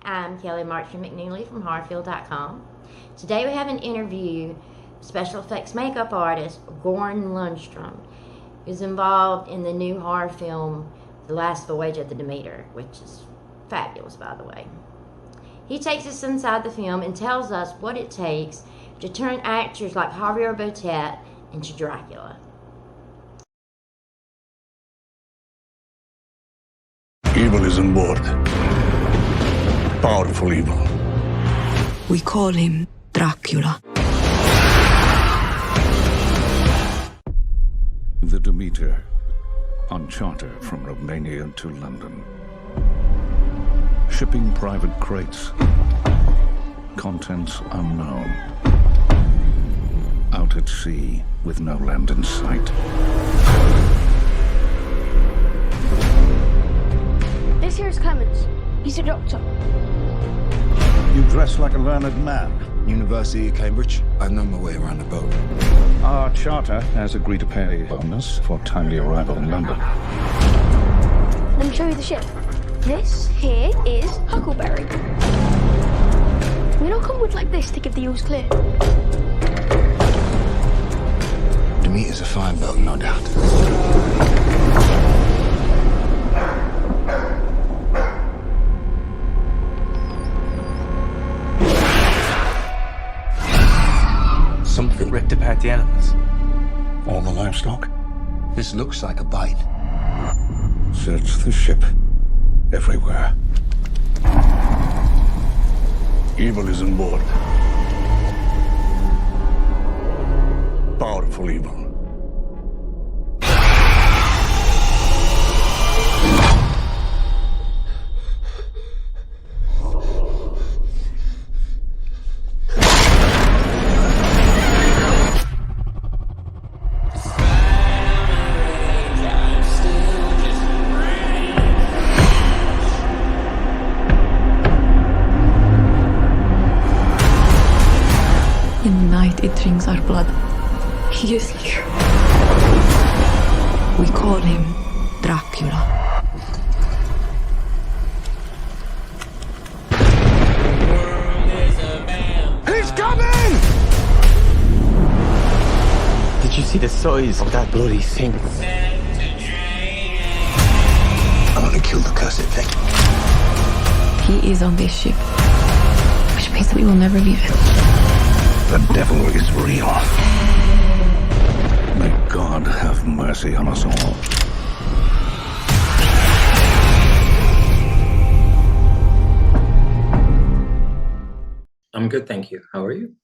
I'm Kelly Marchman McNeely from Horrorfield.com. Today we have an interview special effects makeup artist Goran Lundstrom, who's involved in the new horror film The Last Voyage of the Demeter, which is fabulous, by the way. He takes us inside the film and tells us what it takes to turn actors like Javier Botet into Dracula. Evil is on board. Powerful evil. We call him Dracula. The Demeter, on charter from Romania to London. Shipping private crates. Contents unknown. Out at sea with no land in sight. This here is Clemens. He's a doctor. You dress like a learned man. University of Cambridge. I know my way around the boat. Our charter has agreed to pay a bonus for timely arrival in London. Let me show you the ship. This here is Huckleberry. We knock on wood like this to give the yaws clear. Demeter's a fine boat, no doubt. Something ripped apart the animals. All the livestock. This looks like a bite. Search the ship. Everywhere. Evil is on board. Powerful evil. In the night, it drinks our blood. He is here. We call him Dracula. He's coming! Did you see the size of that bloody thing? I'm gonna kill the cursed thing. He is on this ship, which means that we will never leave it. The devil is real. May God have mercy on us all. I'm good, thank you. How are you?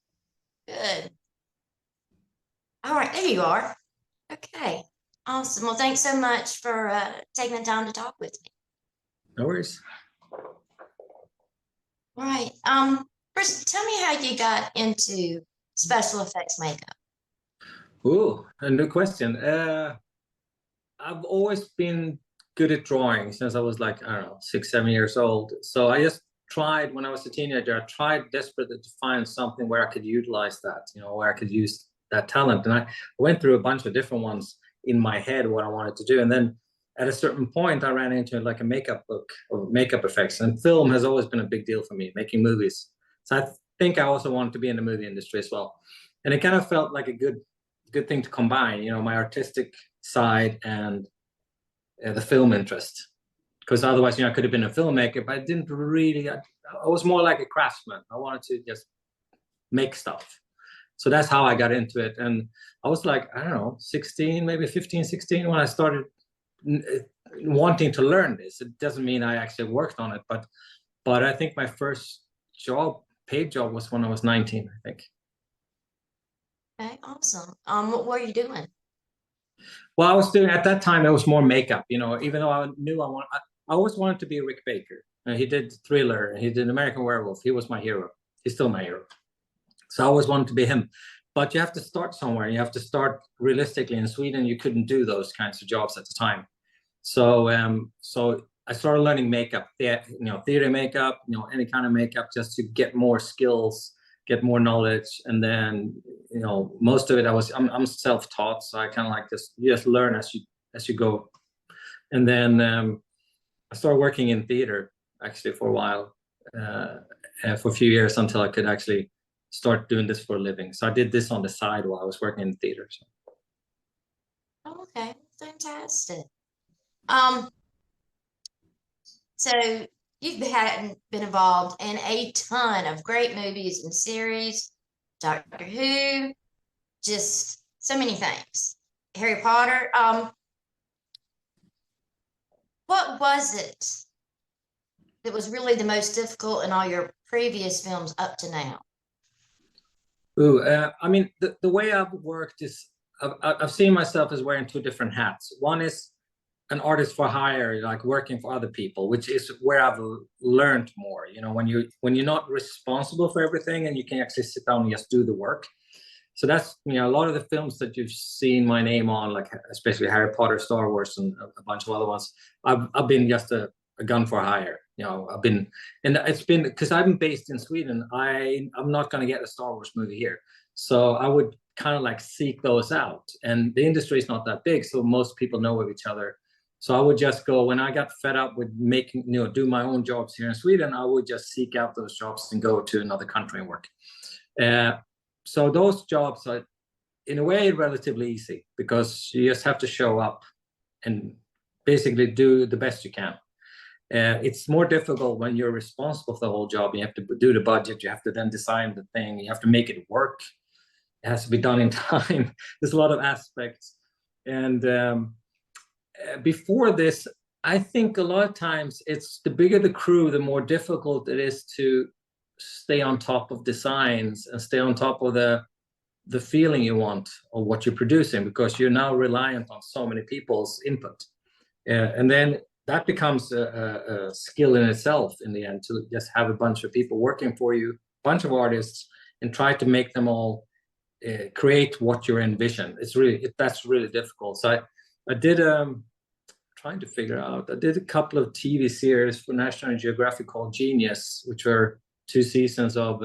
Good. All right, there you are. Okay, awesome. Well, thanks so much for taking the time to talk with me. No worries. All right. First, tell me how you got into special effects makeup. Ooh, a new question. I've always been good at drawing since I was like, I don't know, 6, 7 years old. So I just tried, when I was a teenager, I tried desperately to find something where I could utilize that, where I could use that talent. And I went through a bunch of different ones in my head, what I wanted to do. And then at a certain point, I ran into like a makeup book of makeup effects. And film has always been a big deal for me, making movies. So I think I also wanted to be in the movie industry as well. And it kind of felt like a good thing to combine, my artistic side and the film interest. Because otherwise, I could have been a filmmaker, but I didn't really, I was more like a craftsman. I wanted to just make stuff. So that's how I got into it. And I was like, I don't know, 16, maybe 15, 16, when I started wanting to learn this. It doesn't mean I actually worked on it, but I think my first paid job was when I was 19, I think. Okay, awesome. What were you doing? Well, I was doing, at that time, it was more makeup, even though I knew I always wanted to be Rick Baker. He did Thriller, he did American Werewolf. He was my hero. He's still my hero. So I always wanted to be him. But you have to start somewhere. You have to start realistically. In Sweden, you couldn't do those kinds of jobs at the time. So I started learning makeup, theater makeup, any kind of makeup, just to get more skills, get more knowledge. And then, most of it I'm self-taught, so I kind of like just learn as you go. And then I started working in theater actually for a while, for a few years until I could actually start doing this for a living. So I did this on the side while I was working in the theater. So. Okay, fantastic. So you've been involved in a ton of great movies and series, Doctor Who, just so many things. Harry Potter. What was it that was really the most difficult in all your previous films up to now? Ooh, I mean, the way I've worked is I've seen myself as wearing two different hats. One is an artist for hire, like working for other people, which is where I've learned more. You know, when you're not responsible for everything and you can actually sit down and just do the work. So that's, you know, a lot of the films that you've seen my name on, like especially Harry Potter, Star Wars, and a bunch of other ones, I've been just a gun for hire. You know, I've been, and it's been because I'm based in Sweden. I'm not going to get a Star Wars movie here, so I would kind of like seek those out. And the industry is not that big, so most people know of each other. So I would just go, when I got fed up with making, you know, do my own jobs here in Sweden, I would just seek out those jobs and go to another country and work. So those jobs are, in a way, relatively easy because you just have to show up and basically do the best you can. It's more difficult when you're responsible for the whole job. You have to do the budget. You have to then design the thing. You have to make it work. It has to be done in time. There's a lot of aspects. And before this, I think a lot of times it's the bigger the crew, the more difficult it is to stay on top of designs and stay on top of the feeling you want or what you're producing, because you're now reliant on so many people's input. And then that becomes a skill in itself in the end, to just have a bunch of people working for you, a bunch of artists, and try to make them all create what you envision. That's really difficult. So I did trying to figure out. I did a couple of TV series for National Geographic called Genius, which were 2 seasons of.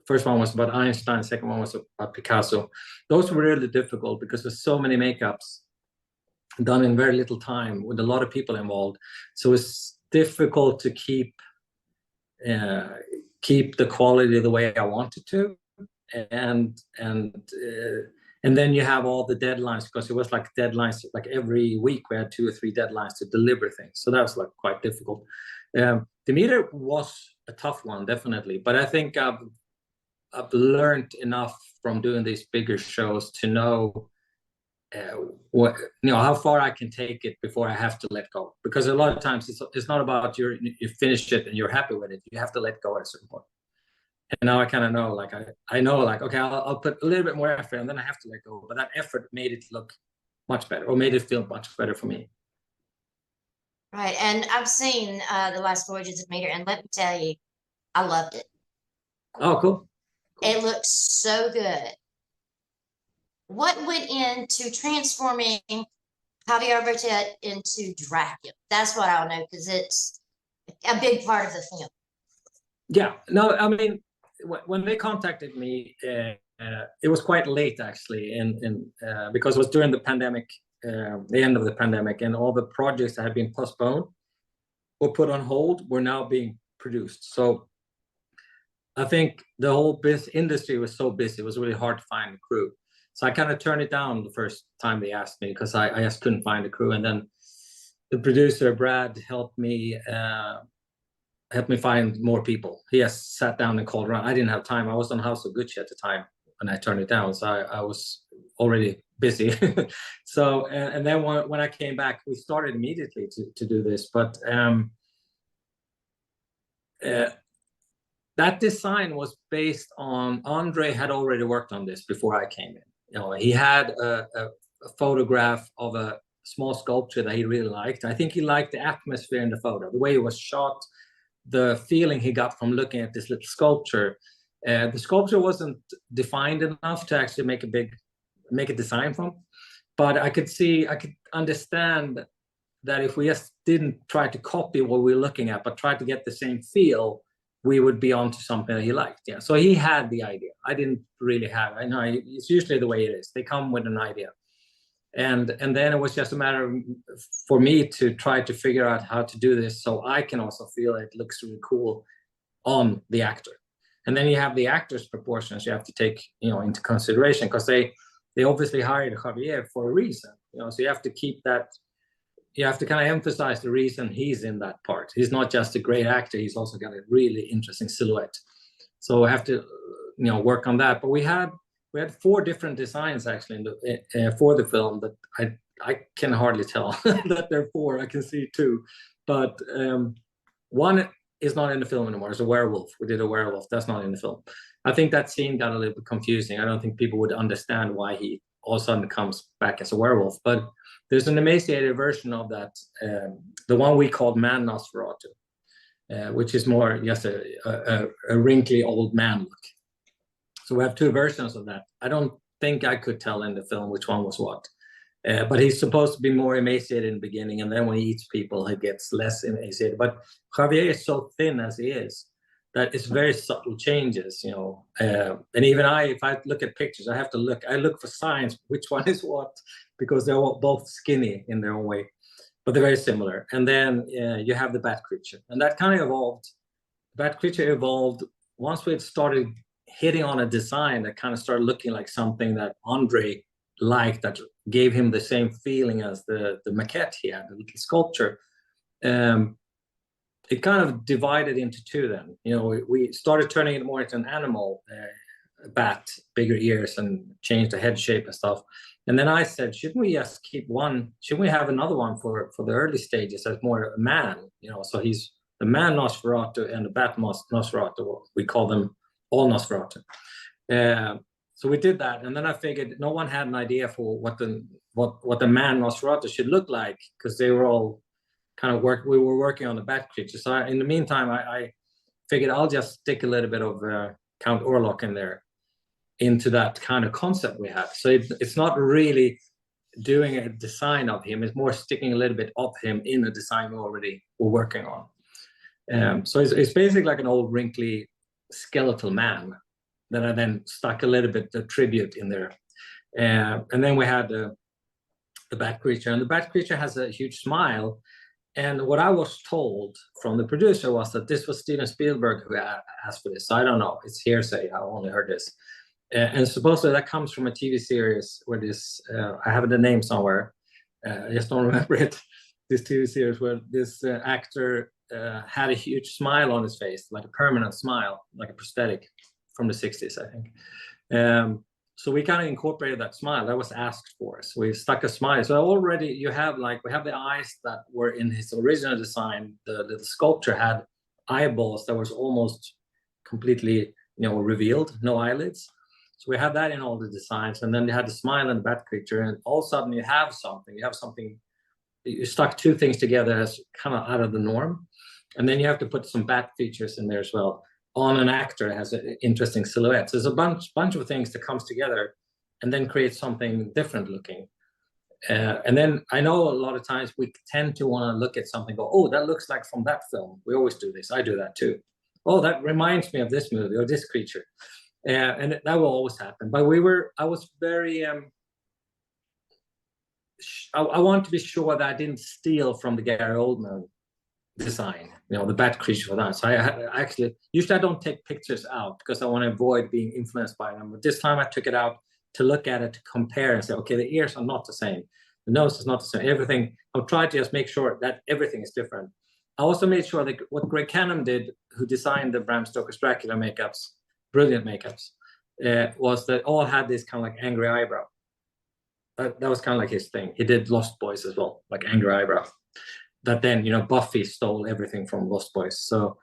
First one was about Einstein. Second one was about Picasso. Those were really difficult because there's so many makeups done in very little time with a lot of people involved. So it's difficult to keep the quality the way I wanted to, and then you have all the deadlines, because it was like deadlines, like every week we had 2 or 3 deadlines to deliver things. So that was like quite difficult. Demeter was a tough one, definitely, but I think I've learned enough from doing these bigger shows to know what, you know, how far I can take it before I have to let go. Because a lot of times it's not about you finish it and you're happy with it. You have to let go at a certain point. And now I kind of know, like I know, like, okay, I'll put a little bit more effort, and then I have to let go. But that effort made it look much better, or made it feel much better for me. Right, and I've seen The Last Voyages of Demeter, and let me tell you, I loved it. Oh, cool. It looks so good. What went into transforming Javier Botet into Dracula? That's what I'll know, because it's a big part of the film. Yeah, no, I mean, when they contacted me, it was quite late, actually, because it was during the pandemic, the end of the pandemic, and all the projects that had been postponed or put on hold were now being produced. So I think the whole industry was so busy, it was really hard to find a crew. So I kind of turned it down the first time they asked me, because I just couldn't find a crew. And then the producer, Brad, helped me find more people. He just sat down and called around. I didn't have time. I was on House of Gucci at the time when I turned it down. So I was already busy. So, and then when I came back, we started immediately to do this. But that design was based on, Andre had already worked on this before I came in. You know, he had a photograph of a small sculpture that he really liked. I think he liked the atmosphere in the photo, the way it was shot, the feeling he got from looking at this little sculpture. The sculpture wasn't defined enough to actually make a design from, but I could understand that if we just didn't try to copy what we were looking at, but tried to get the same feel, we would be onto something that he liked. Yeah, so he had the idea. I didn't really have. I know it's usually the way it is. They come with an idea, and then it was just a matter for me to try to figure out how to do this so I can also feel it looks really cool on the actor. And then you have the actor's proportions you have to take, into consideration, because they obviously hired Javier for a reason, so you have to keep that. You have to kind of emphasize the reason he's in that part. He's not just a great actor, he's also got a really interesting silhouette. So I have to, work on that. But we had 4 different designs actually for the film that I can hardly tell that there are 4. I can see 2, but one is not in the film anymore. It's a werewolf. We did a werewolf. That's not in the film. I think that scene got a little bit confusing. I don't think people would understand why he all of a sudden comes back as a werewolf. But there's an emaciated version of that, the one we called Man Nosferatu, which is more just a wrinkly old man look. So we have 2 versions of that. I don't think I could tell in the film which one was what. But he's supposed to be more emaciated in the beginning, and then when he eats people, he gets less emaciated. But Javier is so thin as he is that it's very subtle changes, and even if I look at pictures, I look for signs which one is what, because they're both skinny in their own way, but they're very similar. And then you have the bat creature, and that kind of evolved. Bat creature evolved once we had started hitting on a design that kind of started looking like something that Andre liked, that gave him the same feeling as the maquette he had, the little sculpture. It kind of divided into 2 then. We started turning it more into an animal bat, bigger ears, and change the head shape and stuff. And then I said, shouldn't we just keep one? Shouldn't we have another one for the early stages as more a man? So he's the Man Nosferatu and the Bat Nosferatu. We call them all Nosferatu. So we did that, and then I figured no one had an idea for what the Man Nosferatu should look like, because they were all kind of we were working on the bat creature. So in the meantime, I figured I'll just stick a little bit of Count Orlok in there, into that kind of concept we have. So it's not really doing a design of him, it's more sticking a little bit of him in a design we already were working on. So it's basically like an old wrinkly skeletal man that I then stuck a little bit of tribute in there. And then we had the bat creature, and the bat creature has a huge smile. And what I was told from the producer was that this was Steven Spielberg who asked for this. So I don't know, it's hearsay, I only heard this. And supposedly that comes from a TV series where this, I have the name somewhere, I just don't remember it, this TV series where this actor had a huge smile on his face, like a permanent smile, like a prosthetic from the 60s, I think. So we kind of incorporated that smile that was asked for. So we stuck a smile. So already we have the eyes that were in his original design. The little sculpture had eyeballs that was almost completely, revealed, no eyelids. So we had that in all the designs. And then they had the smile and the bat creature. And all of a sudden you have something, you stuck 2 things together as kind of out of the norm. And then you have to put some bat features in there as well, on an actor that has an interesting silhouette. So there's a bunch of things that comes together and then creates something different looking. And then I know a lot of times we tend to want to look at something, go, oh, that looks like from that film. We always do this. I do that too. Oh, that reminds me of this movie or this creature. And that will always happen. But I was very, I want to be sure that I didn't steal from the Gary Oldman design, the bat creature for that. So usually I don't take pictures out because I want to avoid being influenced by them. But this time I took it out to look at it, to compare and say, okay, the ears are not the same. The nose is not the same. Everything, I'll try to just make sure that everything is different. I also made sure that what Greg Canham did, who designed the Bram Stoker's Dracula makeups, brilliant makeups, was that all had this kind of like angry eyebrow. That was kind of like his thing. He did Lost Boys as well, like angry eyebrow. That then, Buffy stole everything from Lost Boys. So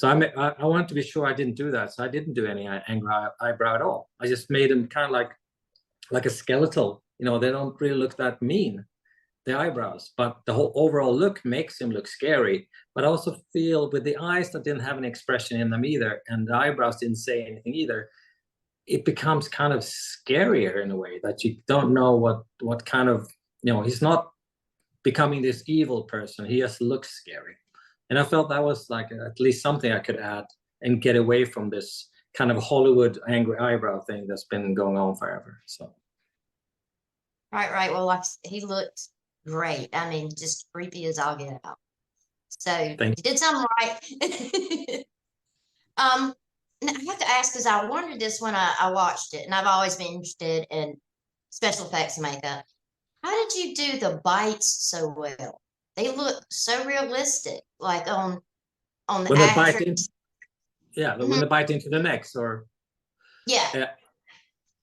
I wanted to be sure I didn't do that. So I didn't do any angry eyebrow at all. I just made him kind of like a skeletal. They don't really look that mean, the eyebrows. But the whole overall look makes him look scary. But I also feel with the eyes that didn't have an expression in them either, and the eyebrows didn't say anything either, it becomes kind of scarier in a way that you don't know what kind of, he's not becoming this evil person. He just looks scary. And I felt that was like at least something I could add and get away from this kind of Hollywood angry eyebrow thing that's been going on forever. So. Right. Well, he looked great. I mean, just creepy as all get out. So you did something right. And I have to ask because I wondered this when I watched it, and I've always been interested in special effects and makeup. How did you do the bites so well? They look so realistic, like on the When they bite actor. in, yeah, when they bite into the necks, or Yeah.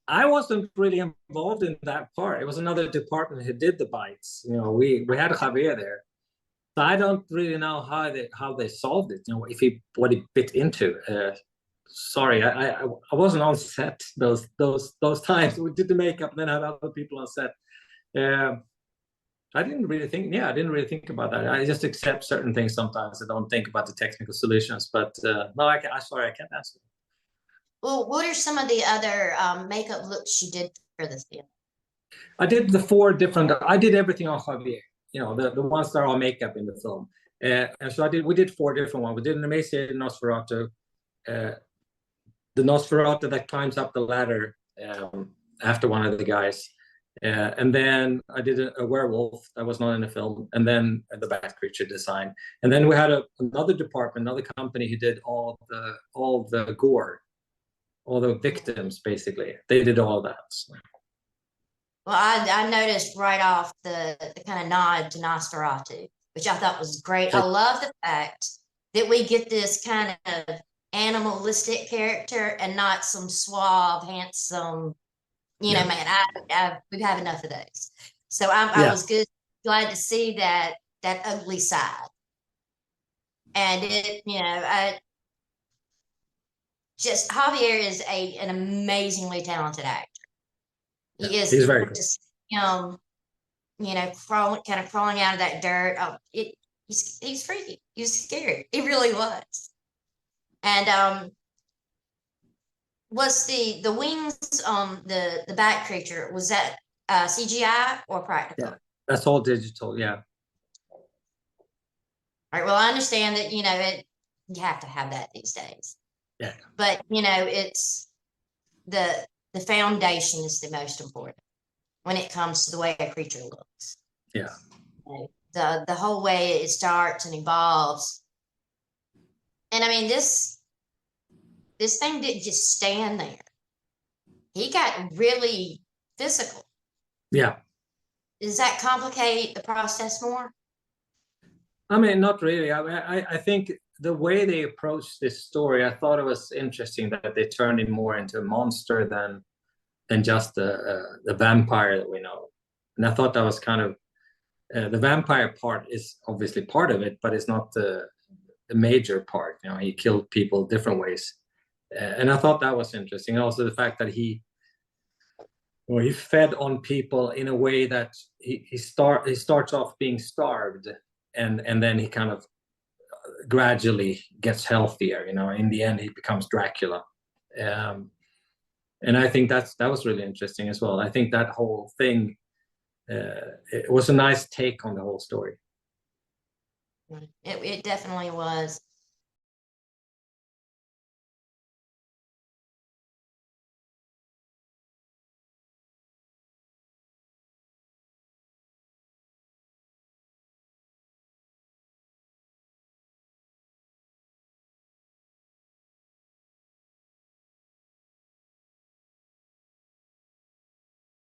I wasn't really involved in that part. It was another department who did the bites. You know, we had Javier there, so I don't really know how they solved it. You know, if he what he bit into. Sorry, I wasn't on set those times. We did the makeup, and then had other people on set. I didn't really think. Yeah, I didn't really think about that. I just accept certain things sometimes. I don't think about the technical solutions. But no, sorry, I can't answer. Well, what are some of the other makeup looks you did for this film? I did the 4 different. I did everything on Javier. You know, the ones that are on makeup in the film. And so we did 4 different ones. We did an emaciated Nosferatu, the Nosferatu that climbs up the ladder after one of the guys. And then I did a werewolf that was not in the film, and then the bat creature design. And then we had another department, another company who did all the gore, all the victims, basically. They did all that. So. Well, I noticed right off the kind of nod to Nosferatu, which I thought was great. I love the fact that we get this kind of animalistic character and not some suave, handsome, you know, man. We have enough of those. So I was glad to see that ugly side. And it, you know, just Javier is an amazingly talented actor. He is. He's very good. Just, you know, crawling out of that dirt. He's freaky. He's scary. He really was. And was the wings on the bat creature, was that CGI or practical? Yeah, that's all digital. Yeah. All right. Well, I understand that, you know, you have to have that these days. Yeah. But you know, it's the foundation is the most important when it comes to the way a creature looks. Yeah. You know, the whole way it starts and evolves. And I mean, this thing didn't just stand there. He got really physical. Yeah. Does that complicate the process more? I mean, not really. I think the way they approached this story, I thought it was interesting that they turned him more into a monster than just the vampire that we know. And I thought that was kind of the vampire part is obviously part of it, but it's not the major part. You know, he killed people different ways, and I thought that was interesting. Also, the fact that he fed on people in a way that he starts off being starved, and then he kind of gradually gets healthier. You know, in the end, he becomes Dracula. And I think that was really interesting as well. I think that whole thing, it was a nice take on the whole story. It definitely was.